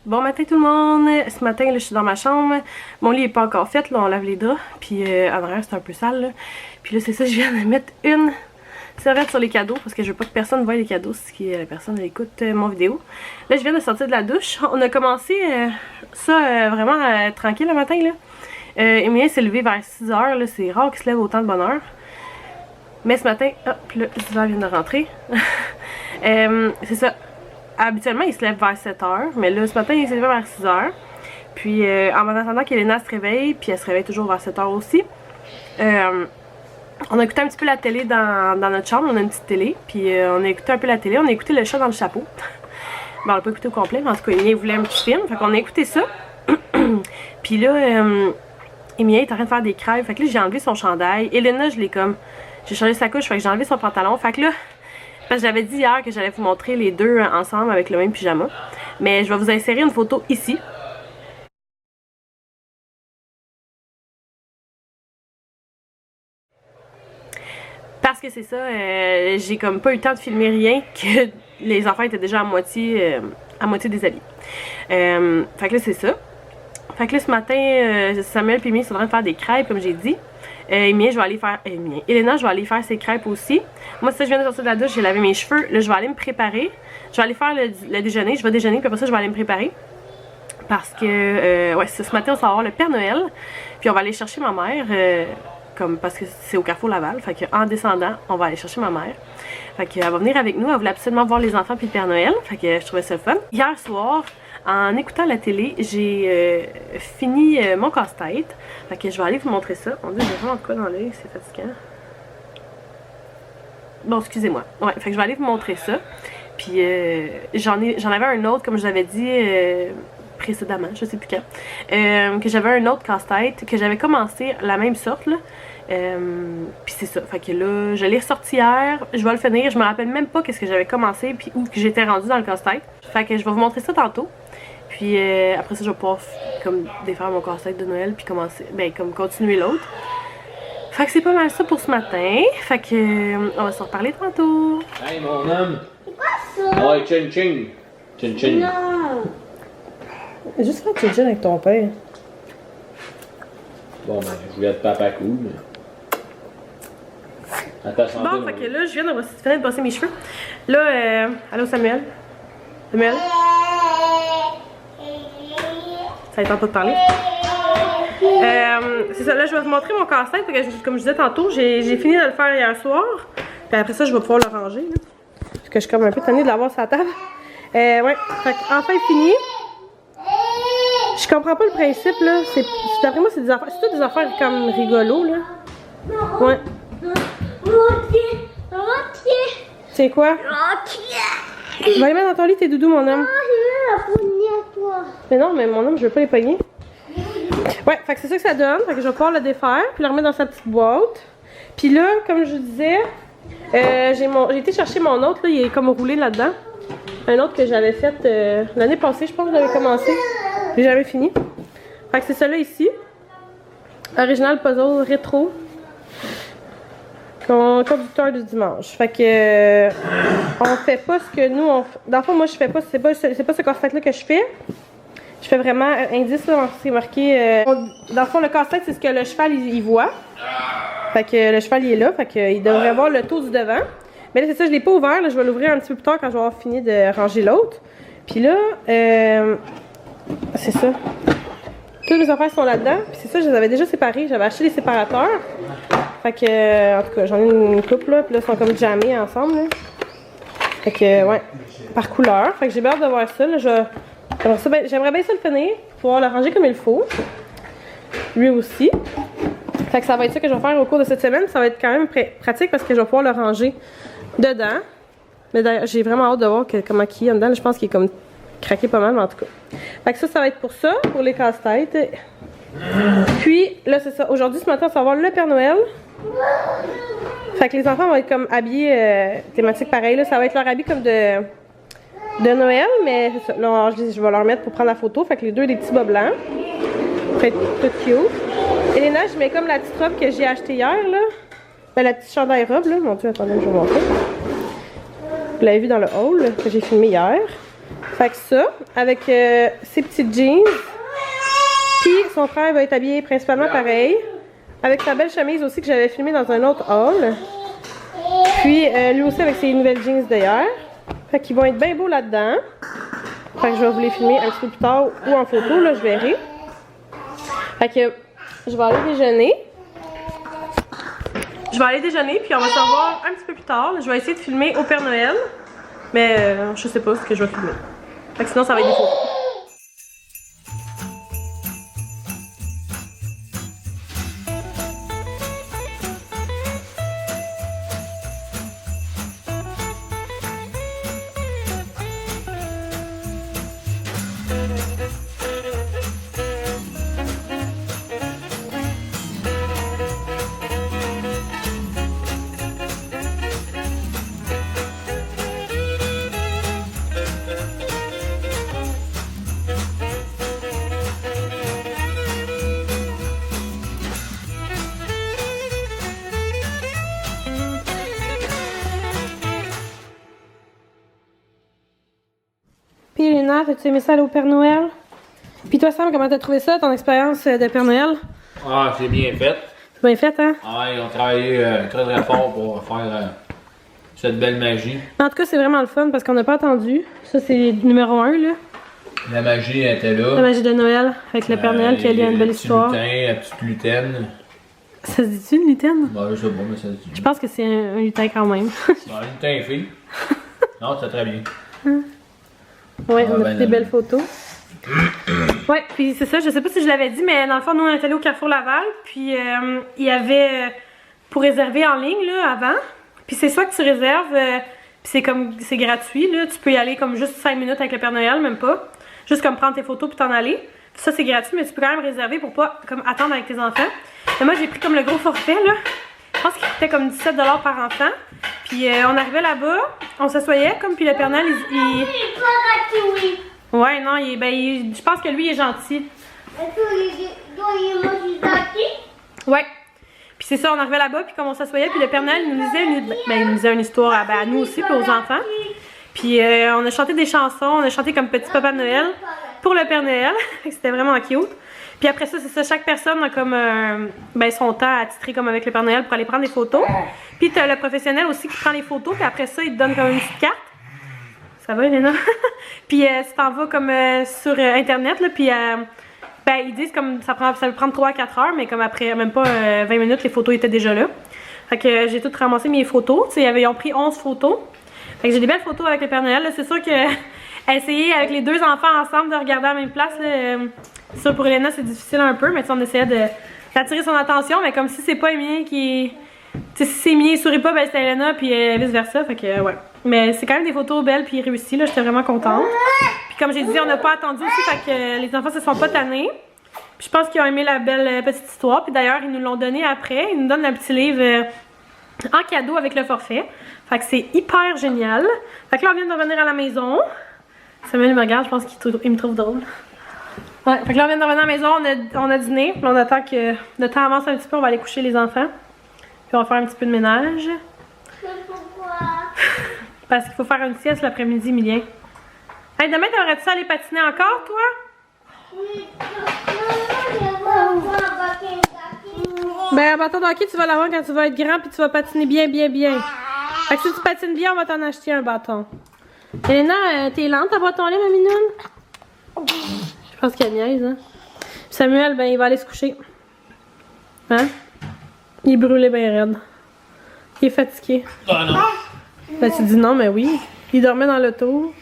Bon matin tout le monde! Ce matin, là, je suis dans ma chambre. Mon lit est pas encore fait, là, on lave les draps. Puis en arrière, c'est un peu sale, là. Puis là, c'est ça, je viens de mettre une serviette sur les cadeaux parce que je veux pas que personne voie les cadeaux si la personne écoute mon vidéo. Là, je viens de sortir de la douche. On a commencé ça vraiment tranquille le matin, là. Emilien s'est levé vers 6h, là. C'est rare qu'il se lève autant de bonne heure. Mais ce matin, hop, là, l'hiver vient de rentrer. C'est ça. Habituellement, il se lève vers 7h, mais là, ce matin, il s'est levé vers 6h. Puis, en attendant qu'Elena se réveille, puis elle se réveille toujours vers 7h aussi, on a écouté un petit peu la télé dans notre chambre. On a une petite télé, puis on a écouté un peu la télé. On a écouté Le Chat dans le chapeau. Bon, on l'a pas écouté au complet, mais en tout cas, Emilien voulait un petit film. Fait qu'on a écouté ça. Puis là, Emilien est en train de faire des crêpes. Fait que là, j'ai enlevé son chandail. Elena, je l'ai comme... J'ai changé sa couche, fait que j'ai enlevé son pantalon. Fait que là... Parce que j'avais dit hier que j'allais vous montrer les deux ensemble avec le même pyjama. Mais je vais vous insérer une photo ici. Parce que c'est ça, j'ai comme pas eu le temps de filmer rien, que les enfants étaient déjà à moitié déshabillés. Fait que là, c'est ça. Fait que là, ce matin, Samuel et Mimi sont en train de faire des crêpes, comme j'ai dit. Emilien, je vais aller faire... Elena, je vais aller faire ses crêpes aussi. Moi, ça, je viens de sortir de la douche, j'ai lavé mes cheveux. Là, je vais aller me préparer. Je vais aller faire le déjeuner. Je vais déjeuner, puis après ça, je vais aller me préparer. Parce que, ouais, ce matin, on va avoir le Père Noël. Puis on va aller chercher ma mère, parce que c'est au Carrefour Laval. Fait qu'en descendant, on va aller chercher ma mère. Fait qu'elle va venir avec nous. Elle voulait absolument voir les enfants puis le Père Noël. Fait que je trouvais ça le fun. Hier soir, en écoutant la télé, j'ai fini mon casse-tête. Fait que je vais aller vous montrer ça. Mon Dieu, j'ai vraiment de quoi dans l'œil, c'est fatigant. Bon, excusez-moi. Ouais, fait que je vais aller vous montrer ça. Puis j'en avais un autre, comme je vous avais dit précédemment, je sais plus quand. Que j'avais un autre casse-tête, que j'avais commencé la même sorte, là. Puis c'est ça. Fait que là, je l'ai ressorti hier. Je vais le finir. Je me rappelle même pas qu'est-ce que j'avais commencé, puis où que j'étais rendue dans le casse-tête. Fait que je vais vous montrer ça tantôt. Puis après ça, je vais pouvoir comme défaire mon casse-tête de Noël puis commencer, comme continuer l'autre. Fait que c'est pas mal ça pour ce matin. Fait que on va se reparler tantôt. Hey mon homme! C'est quoi ça? Ouais, ching ching! Ching ching! Non! Juste faire ching avec ton père. Bon ben, je voulais être papa cool, mais... À ta santé, Bon, fait que là, je viens de passer mes cheveux. Là, allô Samuel? Samuel? Ça va être pas de parler. C'est ça, là je vais vous montrer mon casse-tête. Comme je disais tantôt, j'ai fini de le faire hier soir. Puis après ça, je vais pouvoir le ranger. Là. Parce que je suis comme un peu tannée de l'avoir sur la table. Ouais, fait enfin fini. Je comprends pas le principe là. D'après moi, c'est toutes des affaires comme rigolo là. Ouais. C'est quoi? Va les mettre dans ton lit, tes doudous, mon homme. Mais non, mais mon homme, je veux pas les pogner. Ouais, fait que c'est ça que ça donne. Fait que je vais pouvoir le défaire, puis le remettre dans sa petite boîte. Puis là, comme je vous disais, j'ai été chercher mon autre, là, il est comme roulé là-dedans. Un autre que j'avais fait l'année passée, je pense que je l'avais commencé. J'ai jamais fini. Fait que c'est celui-là ici. Original Puzzle Rétro. Conducteur du dimanche. Fait que on fait pas ce que nous on fait. Dans le fond, moi je fais pas, c'est pas ce casse-tête là que je fais. Je fais vraiment indice là, c'est marqué. Dans le fond, le casse-tête, c'est ce que le cheval il voit. Fait que le cheval il est là, fait que il devrait voir le tour du devant. Mais là c'est ça, je l'ai pas ouvert, là, je vais l'ouvrir un petit peu plus tard quand je vais avoir fini de ranger l'autre. Puis là, c'est ça. Toutes mes affaires sont là-dedans. Puis c'est ça, je les avais déjà séparés. J'avais acheté les séparateurs. Fait que, en tout cas, j'en ai une couple là, puis là, ils sont comme jammés ensemble, là. Fait que, ouais, par couleur. Fait que j'ai hâte de voir ça, là. J'aimerais bien ça le finir, pouvoir le ranger comme il faut. Lui aussi. Fait que ça va être ça que je vais faire au cours de cette semaine. Ça va être quand même pratique parce que je vais pouvoir le ranger dedans. Mais d'ailleurs, j'ai vraiment hâte de voir comment il est en dedans. Je pense qu'il est comme craqué pas mal, mais en tout cas. Fait que ça va être pour ça, pour les casse-têtes. Puis, là, c'est ça. Aujourd'hui, ce matin, on va avoir le Père Noël. Fait que les enfants vont être comme habillés thématique pareil. Là. Ça va être leur habit comme de Noël, mais c'est ça. Là, je vais leur mettre pour prendre la photo. Fait que les deux, des petits bas blancs. Ça va être tout cute. Elena, je mets comme la petite robe que j'ai achetée hier, là. Ben, la petite chandail robe, là. Mon Dieu, attendez, je vais vous montrer. Vous l'avez vu dans le haul, là, que j'ai filmé hier. Fait que ça, avec ses petites jeans. Puis son frère va être habillé principalement pareil. Avec sa belle chemise aussi que j'avais filmée dans un autre haul. Puis lui aussi avec ses nouvelles jeans d'ailleurs. Fait qu'ils vont être bien beaux là-dedans. Fait que je vais vous les filmer un petit peu plus tard ou en photo, là, je verrai. Fait que je vais aller déjeuner. Je vais aller déjeuner, puis on va se revoir un petit peu plus tard. Je vais essayer de filmer au Père Noël. Mais je sais pas ce que je vais filmer. Fait que sinon, ça va être des photos. Puis Léna, as-tu aimé ça aller au Père Noël? Puis toi Sam, comment t'as trouvé ça, ton expérience de Père Noël? Ah, c'est bien fait. C'est bien fait, hein? Ah, ils ont travaillé très très fort pour faire cette belle magie. En tout cas, c'est vraiment le fun parce qu'on n'a pas attendu. Ça, c'est numéro 1, là. La magie était là. La magie de Noël, avec le Père Noël qui a lié une belle histoire. La petite lutaine. Ça se dit-tu, une lutaine? Bah, je sais pas, mais ça se dit. Je pense que c'est un lutin quand même. Bah, une lutin fille. Non, c'est très bien. Ouais, Ah, on a ben pris des non. belles photos. Ouais, puis c'est ça, je sais pas si je l'avais dit, mais dans le fond, nous on est allés au Carrefour Laval, puis il y avait pour réserver en ligne là avant. Puis c'est ça que tu réserves, puis c'est gratuit là, tu peux y aller comme juste 5 minutes avec le Père Noël, même pas. Juste comme prendre tes photos puis t'en aller. Puis ça c'est gratuit, mais tu peux quand même réserver pour pas comme attendre avec tes enfants. Mais moi j'ai pris comme le gros forfait là. Je pense qu'il coûtait comme 17 $ par enfant. Puis on arrivait là-bas, on s'assoyait comme, puis le Père Noël, il... Ouais, non, je pense que lui, il est gentil. Ouais. Puis c'est ça, on arrivait là-bas, puis comme on s'assoyait, puis le Père Noël il nous disait une histoire à nous aussi, puis aux enfants. Puis on a chanté des chansons, on a chanté comme Petit Papa Noël pour le Père Noël. C'était vraiment cute. Puis après ça, c'est ça, chaque personne a comme son temps à titrer comme avec le Père Noël pour aller prendre des photos. Puis t'as le professionnel aussi qui prend les photos, puis après ça, il te donne comme une petite carte. Ça va, Elena? Puis tu t'en vas comme sur Internet, là, puis ils disent comme ça peut prendre 3 à 4 heures, mais comme après même pas 20 minutes, les photos étaient déjà là. Fait que j'ai tout ramassé mes photos. Tu sais, ils ont pris 11 photos. Fait que j'ai des belles photos avec le Père Noël. C'est sûr que essayer avec les deux enfants ensemble de regarder à la même place, ça pour Elena c'est difficile un peu, mais on essayait d'attirer son attention, mais comme si c'est pas Emilien qui... Tu sais, si c'est Emilien, il sourit pas, ben c'est Elena, puis vice versa, fait que ouais. Mais c'est quand même des photos belles puis réussies, là, j'étais vraiment contente. Puis comme j'ai dit, on n'a pas attendu aussi, fait que les enfants se sont pas tannés. Puis je pense qu'ils ont aimé la belle petite histoire, puis d'ailleurs, ils nous l'ont donné après, ils nous donnent un petit livre en cadeau avec le forfait. Fait que c'est hyper génial. Fait que là, on vient de revenir à la maison. Samuel me regarde, je pense qu'il me trouve drôle. Ouais, fait que là, on vient de revenir à la maison, on a dîné, puis on attend que le temps avance un petit peu, on va aller coucher les enfants. Puis on va faire un petit peu de ménage. Pourquoi? Parce qu'il faut faire une sieste l'après-midi, Emilien. Hey, demain, t'aurais-tu allé patiner encore, toi? Oui, maman, Ben, un bâton de hockey, tu vas l'avoir quand tu vas être grand, puis tu vas patiner bien, bien, bien. Fait que si tu patines bien, on va t'en acheter un bâton. Elena, t'es lente à bâton-lait, ma minoune? Je pense qu'elle niaise, hein. Puis Samuel, ben, il va aller se coucher. Hein? Il est brûlé bien raide. Il est fatigué. Ah non. Ben, tu dis non, mais oui. Il dormait dans l'auto.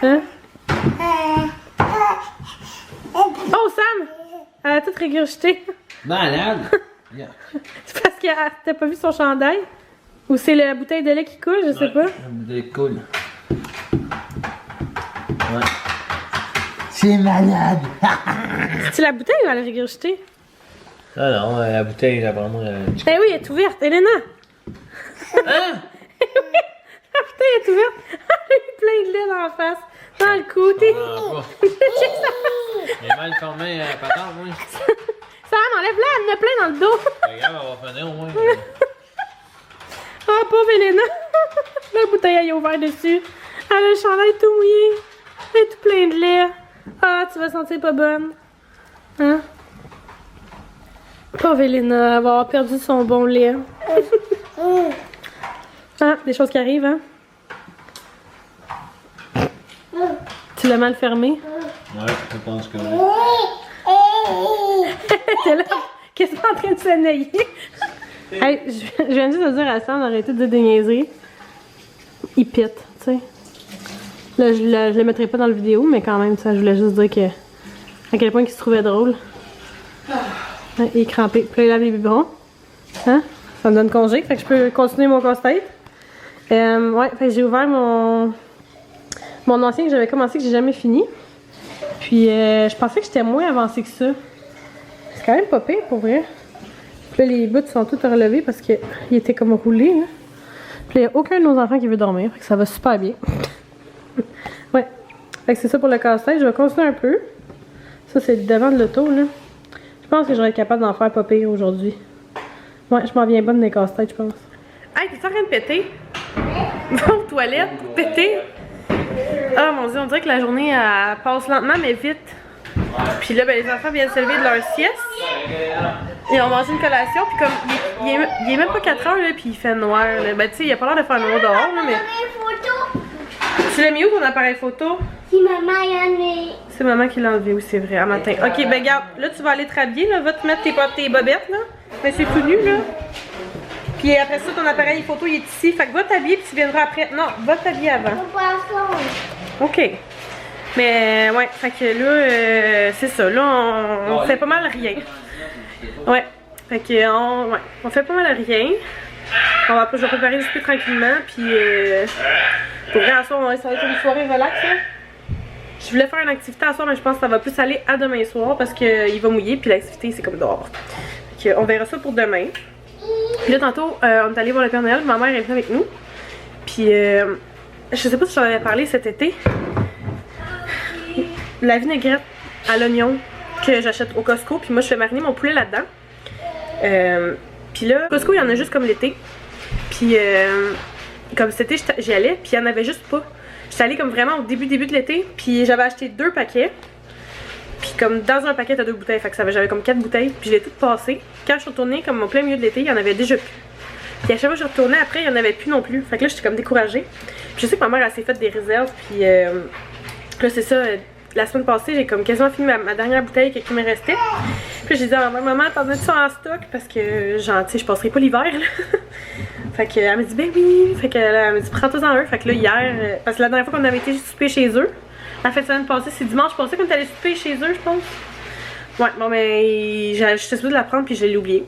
Hein? Oh, Sam! Elle a tout régurgité. Malade. C'est parce que t'as pas vu son chandail? Ou c'est la bouteille de lait qui coule, je sais pas. C'est cool. Ouais. C'est malade! C'est la bouteille ou elle a régurgité? Ah non, la bouteille, là, vraiment. Eh oui, elle est ouverte, Elena! Hein? La bouteille est ouverte! Elle a eu plein de lait dans la face, dans le côté. Il est mal formé, patard, moi. Sam, enlève-la, elle en a plein dans le dos. Regarde, on va finir au moins. Oh, pauvre Elena! La bouteille, elle est ouverte dessus. Elle a le chandail tout mouillé. Elle est tout plein de lait. Ah, tu vas sentir pas bonne. Hein? Pauvre Elena, elle va avoir perdu son bon lait. Ah, des choses qui arrivent, hein? Tu l'as mal fermé? Ouais, je pense que oui. T'es là, qu'est-ce que t'es en train de s'ennailler? Hey, je viens juste de dire à Sam d'arrêter de dire des niaiseries. Il pète, tu sais. Là, je le mettrai pas dans la vidéo, mais quand même, ça, je voulais juste dire que à quel point il se trouvait drôle. Ouais, il est crampé. Puis là, il lave les biberons. Hein? Ça me donne congé, fait que je peux continuer mon casse-tête. Ouais, fait que j'ai ouvert mon ancien que j'avais commencé, que j'ai jamais fini. Puis je pensais que j'étais moins avancée que ça. C'est quand même pas pire pour vrai. Puis là, les bouts sont tous relevés parce qu'ils étaient comme roulés. Là. Puis il n'y a aucun de nos enfants qui veut dormir. Fait que ça va super bien. Ouais. Fait que c'est ça pour le casse-tête. Je vais continuer un peu. Ça, c'est le devant de l'auto, là. Je pense que j'aurais être capable d'en faire pas pire aujourd'hui. Ouais, je m'en viens bonne des casse-têtes, je pense. Hey, t'es en train de péter? Va aux toilettes pour péter? Ah mon dieu, on dirait que la journée elle passe lentement mais vite. Puis là, ben, les enfants viennent se lever de leur sieste. Ils ont mangé une collation, puis comme il est même pas 4 heures, là, puis il fait noir. Là. Ben, tu sais, il a pas l'air de faire noir dehors, là, mais. Tu l'as mis où ton appareil photo? Si maman y en est. C'est maman qui l'a enlevé, oui, c'est vrai, à matin. Ok, ben, garde, là, tu vas aller te rhabiller, là, va te mettre tes bobettes, là. Mais c'est tout nu, là. Puis après ça, ton appareil photo, il est ici. Fait que va t'habiller, puis tu viendras après. Non, va t'habiller avant. Ok. Mais ouais, fait que là, c'est ça. Là, on fait pas mal rien. Ouais. Fait que on fait pas mal rien. Je vais préparer le souper tranquillement. Puis pour vrai, à soir, ça va être une soirée relax. Là. Je voulais faire une activité à soir, mais je pense que ça va plus aller à demain soir parce qu'il va mouiller. Puis l'activité, c'est comme dehors. Fait que on verra ça pour demain. Puis là, tantôt, on est allé voir le Père Noël. Ma mère est venue avec nous. Puis je sais pas si j'en avais parlé cet été. La vinaigrette à l'oignon que j'achète au Costco, puis moi je fais mariner mon poulet là-dedans. Puis là, Costco il y en a juste comme l'été. Puis comme cet été j'y allais, puis il y en avait juste pas. J'étais allée comme vraiment au début de l'été, puis j'avais acheté 2 paquets. Puis comme dans un paquet t'as 2 bouteilles, fait que j'avais comme 4 bouteilles, puis je l'ai toutes passées. Quand je suis retournée comme au plein milieu de l'été, il y en avait déjà plus. Puis à chaque fois que je retournais après, il y en avait plus non plus. Fait que là j'étais comme découragée. Puis je sais que ma mère elle s'est fait des réserves, puis là c'est ça. La semaine passée, j'ai comme quasiment fini ma dernière bouteille qui me restait. Puis j'ai dit à maman, t'en as-tu ça en stock? Parce que, genre, tu sais, je passerai pas l'hiver, là. Fait qu'elle me dit, ben oui. Fait qu'elle me dit, prends-toi en un. Fait que là, hier, parce que la dernière fois qu'on avait été souper chez eux, la fin de semaine passée, c'est dimanche passé qu'on est allé souper chez eux, je pense. Ouais, bon, ben, j'étais supposée de la prendre, puis je l'ai oublié.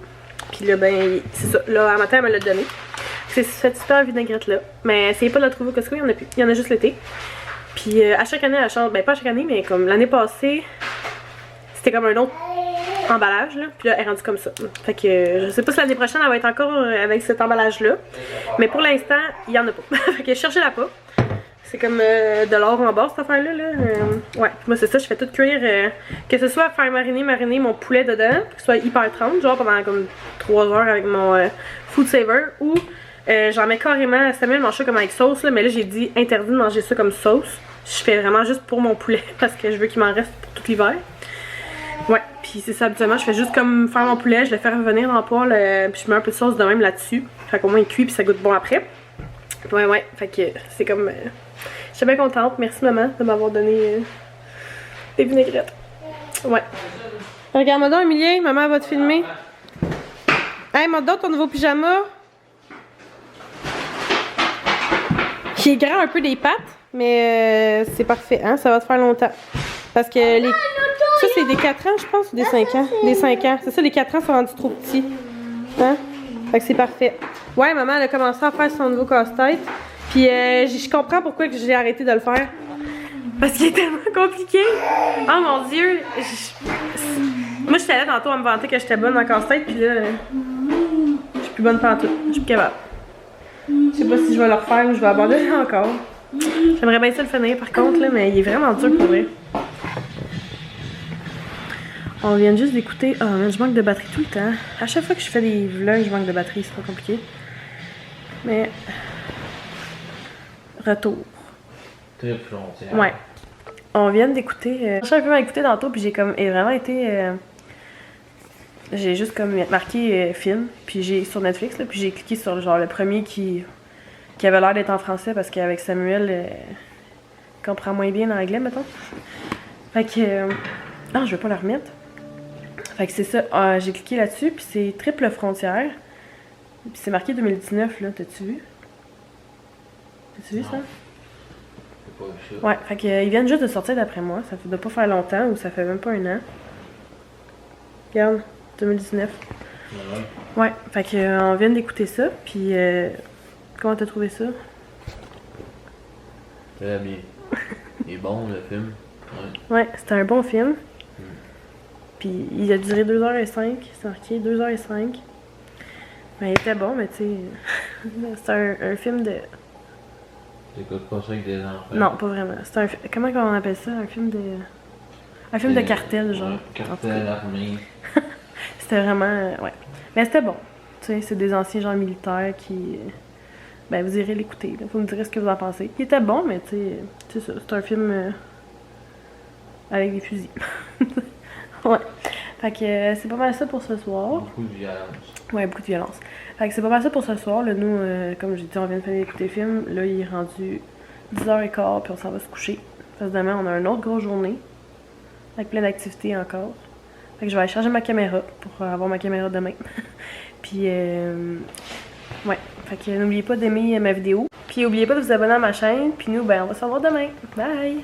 Puis là, ben, c'est ça. Là, à matin, elle me l'a donné. C'est cette super vinaigrette-là. Mais essayez pas de la trouver au Costco, il y en a plus. Il y en a juste l'été. Puis à chaque année, elle change. Ben, pas à chaque année, mais comme l'année passée, c'était comme un autre emballage, là. Puis là, elle est rendue comme ça. Fait que je sais pas si l'année prochaine, elle va être encore avec cet emballage-là. Mais pour l'instant, il y en a pas. Fait que cherchez-la pas. C'est comme de l'or en bas, cette affaire-là. Là. Ouais, moi, c'est ça. Je fais tout cuire. Que ce soit faire mariner mon poulet dedans, que ce soit hyper 30, genre pendant comme 3 heures avec mon Food Saver, ou j'en mets carrément. Samuel mange ça comme avec sauce, là, mais là, j'ai dit interdit de manger ça comme sauce. Je fais vraiment juste pour mon poulet parce que je veux qu'il m'en reste pour tout l'hiver. Ouais, puis c'est ça, habituellement, je fais juste comme faire mon poulet, je le fais revenir dans le poêle, puis je mets un peu de sauce de même là-dessus. Fait qu'au moins il cuit puis ça goûte bon après. Ouais, fait que c'est comme... j'étais bien contente, merci maman de m'avoir donné des vinaigrettes. Ouais. Regarde-moi donc, Emilien, maman va te filmer. Hey, montre donc ton nouveau pyjama. Il est grand un peu des pattes. Mais c'est parfait, hein? Ça va te faire longtemps. Parce que les... ça, c'est des 4 ans, je pense, ou des 5 ans? Des 5 ans. C'est ça, les 4 ans sont rendus trop petits. Hein? Fait que c'est parfait. Ouais, maman, elle a commencé à faire son nouveau casse-tête. Puis je comprends pourquoi j'ai arrêté de le faire. Parce qu'il est tellement compliqué. Oh mon Dieu! Moi, j'étais là tantôt à me vanter que j'étais bonne en casse-tête. Puis là, je suis plus bonne pantoute. Je suis plus capable. Je sais pas si je vais le refaire ou je vais abandonner encore. J'aimerais bien ça le finir par contre, là, mais il est vraiment dur pour vrai. On vient juste d'écouter. Ah, oh, je manque de batterie tout le temps. À chaque fois que je fais des vlogs, je manque de batterie, c'est pas compliqué. Mais. Retour. Trip frontière. Ouais. On vient d'écouter. J'ai cherché un film à écouter tantôt, puis j'ai comme vraiment été. J'ai juste comme marqué film, puis j'ai sur Netflix, là, puis j'ai cliqué sur genre le premier qui avait l'air d'être en français parce qu'avec Samuel, il comprend moins bien l'anglais, mettons. Fait que. Non, je vais pas le remettre. Fait que c'est ça. J'ai cliqué là-dessus, puis c'est Triple Frontière. Puis c'est marqué 2019, là. T'as-tu vu? T'as-tu vu ça? J'ai pas vu ça. Ouais, fait que, ils viennent juste de sortir d'après moi. Ça doit pas faire longtemps, ou ça fait même pas un an. Regarde, 2019. Ouais. Ouais, fait que, on vient d'écouter ça, puis comment t'as trouvé ça? Très bien. Il est bon le film. Ouais. Ouais, c'était un bon film. Puis il a duré 2h05, c'est marqué 2h05. Ben, il était bon, mais tu sais, c'est un film de... T'écoutes pas ça avec des enfants? Non, pas vraiment. C'est un... Comment on appelle ça? Un film de... Un film de cartel, genre. Ouais, cartel, armée. C'était vraiment... ouais. Mais c'était bon. Tu sais, c'est des anciens gens militaires qui... Ben, vous irez l'écouter, là. Vous me direz ce que vous en pensez. Il était bon, mais tu sais, c'est ça. C'est un film avec des fusils. Ouais. Fait que c'est pas mal ça pour ce soir. Beaucoup de violence. Ouais, beaucoup de violence. Fait que c'est pas mal ça pour ce soir. Là, nous, comme j'ai dit, on vient de finir d'écouter le film. Là, il est rendu 10h15, puis on s'en va se coucher. Parce que demain, on a une autre grosse journée. Avec plein d'activités encore. Fait que je vais aller charger ma caméra pour avoir ma caméra demain. Puis, ouais. Fait que n'oubliez pas d'aimer ma vidéo. Puis, n'oubliez pas de vous abonner à ma chaîne. Puis nous, ben, on va se revoir demain. Bye!